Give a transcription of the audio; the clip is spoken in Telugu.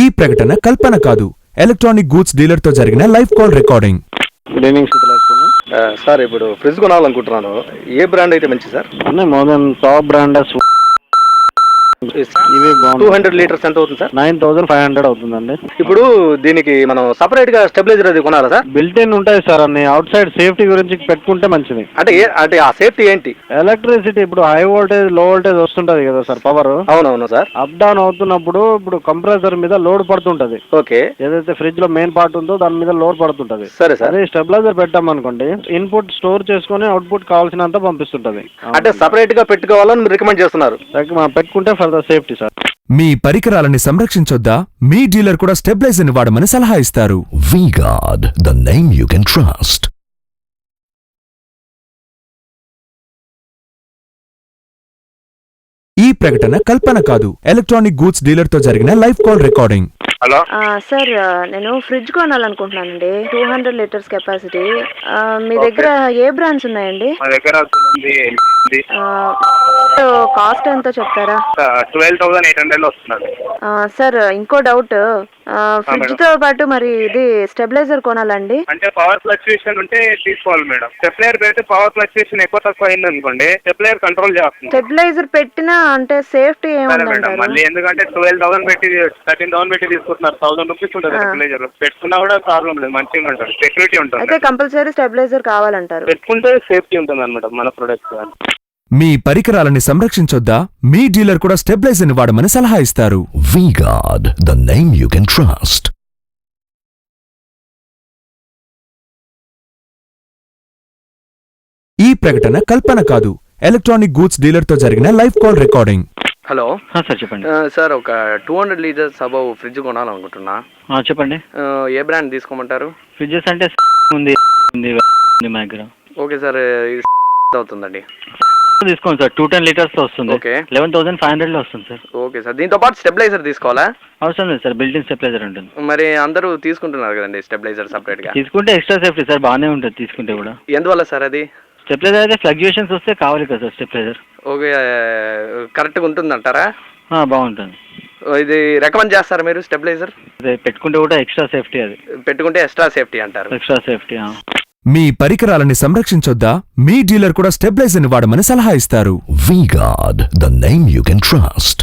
ఈ ప్రకటన కల్పన కాదు, ఎలక్ట్రానిక్ గూడ్స్ డీలర్ తో జరిగిన live call recording. Good evening sir ఇప్పుడు ఫ్రిడ్జ్ కొనాలనుకుంటున్నాను. ఏ బ్రాండ్ అయితే మంచి సార్? అన్నీ మోర్ దెన్ టాప్ బ్రాండెస్ ఇవి 200 లీటర్స్ ఎంత అవుతుంది సార్? 9500 అవుతుందండి. ఇప్పుడు దీనికి మనం సపరేట్ గా స్టెబిలైజర్ అది కొనాలా సార్? బిల్ట్ ఇన్ ఉంటాయి సార్ అన్ని. అవుట్ సైడ్ సేఫ్టీ గురించి పెట్టుకుంటే మంచిది. అంటే ఆ సేఫ్టీ ఏంటి? ఎలక్ట్రిసిటీ ఇప్పుడు హై వోల్టేజ్ లో వోల్టేజ్ వస్తుంటది కదా సార్, పవర్ అవునవును సార్. అప్ డౌన్ అవుతున్నప్పుడు ఇప్పుడు కంప్రెసర్ మీద లోడ్ పడుతుంటది. ఓకే. ఏదైతే ఫ్రిడ్జ్ లో మెయిన్ పార్ట్ ఉందో దాని మీద లోడ్ పడుతుంటది. సరే సార్. అదే స్టెబిలైజర్ పెట్టామనుకోండి, ఇన్పుట్ స్టోర్ చేసుకుని అవుట్పుట్ కావాల్సినంత పంపిస్తుంటది. అంటే సపరేట్ గా పెట్టుకోవాలని మీరు రికమెండ్ చేస్తున్నారు? పెట్టుకుంటే ఫర్ ద సేఫ్టీ సార్. మీ పరికరాలని సంరక్షించొద్దా? మీ డీలర్ కూడా స్టెబిలైజర్ ని వాడమని సలహా ఇస్తారు. V-Guard, the name you can trust. ఈ ప్రకటన కల్పన కాదు, ఎలక్ట్రానిక్ గూడ్స్ డీలర్ తో జరిగిన live call recording. Hello sir, నేను ఫ్రిడ్జ్ కొనాలనుకుంటున్నానండి. 200 లీటర్స్ కెపాసిటీ. మీ దగ్గర ఏ బ్రాండ్స్ ఉన్నాయండి? మా దగ్గర కాస్ట్ ఎంతో చెప్తారా? 12,800 లో వస్తున్నది. సార్, ఇంకో డౌట్. ఫ్రిడ్జ్ తో పాటు మరి ఇది స్టెబిలైజర్ కొనాలండి. అంటే పవర్ ఫ్లక్చుయేషన్ ఉంటే తీసుకోవాలి మేడం. స్టెప్లైజర్ పెడితే పవర్ ఫ్లక్చుయేషన్ ఎక్కువ తక్కువ అయింది అనుకోండి, స్టెప్లైజర్ కంట్రోల్ చేస్తుంది. స్టెబిలైజర్ పెట్టినా అంటే సేఫ్టీ సరే మేడం, ఏముందంటారు? మళ్ళీ ఎందుకంటే 12,000 పెట్టి 13,000 పెట్టి తీసుకుంటున్నారు. 1000 రూపీస్ ఉంటుంది స్టెప్లైజర్. పెట్టుకున్నా కూడా ప్రాబ్లం లేదు, మంచిగా ఉంటుంది, సెక్యూరిటీ ఉంటుంది. అయితే కంపల్సరీ స్టెబిలైజర్ కావాలంటారు. పెట్టుకుంటే సేఫ్టీ ఉంటుంది అనమాట మన ప్రొడక్ట్. మీ పరికరాలని సంరక్షించొద్దా? మీ డీలర్ కూడా స్టెబిలైజర్ ని వాడమని సలహా ఇస్తారు. V-Guard, the name you can trust. ఈ ప్రకటన కల్పన కాదు, ఎలక్ట్రానిక్ గూడ్స్ డీలర్ తో జరిగిన live call recording. Hello sir చెప్పండి. సార్, ఒక 200 లీటర్స్ అబౌవ్ ఫ్రిడ్జ్ కొనాలనుకుంటున్నా. చెప్పండి. ఏ బ్రాండ్ తీసుకోమంటారు? ఫ్రిడ్జెస్ అంటే ఉంది మా దగ్గర. ఓకే సార్, అవుతుందండి. తీసుకోండి సార్, 210 లీటర్స్ వస్తుంది. ఓకే. 11,500 లో వస్తుంది సార్. ఓకే సార్, దీంతో పాటు స్టెబిలైజర్ తీసుకోవాలా? అవసరం లేదు సార్, బిల్ట్ ఇన్ స్టెబిలైజర్ ఉంటుంది. మరి అందరూ తీసుకుంటున్నారు కదండి స్టెబిలైజర్ సపరేట్ గా. తీసుకుంటే ఎక్స్ట్రా సేఫ్టీ సార్, బాగానే ఉంటుంది తీసుకుంటే కూడా. ఎందువల్ల సార్ అది? స్టెబిలైజర్ అయితే ఫ్లక్చుయేషన్స్ వస్తే కావాలి కదా సార్ స్టెబిలైజర్. ఓకే, కరెక్ట్గా ఉంటుందంటారా? బాగుంటుంది. ఇది రికమెండ్ చేస్తారా మీరు స్టెబిలైజర్? అదే పెట్టుకుంటే కూడా ఎక్స్ట్రా సేఫ్టీ, అది పెట్టుకుంటే ఎక్స్ట్రా సేఫ్టీ అంటారు. Extra safety. మీ పరికరాలని సంరక్షించొద్దా? మీ డీలర్ కూడా స్టెబిలైజర్ ని వాడమని సలహా ఇస్తారు. V-Guard, the name you can trust.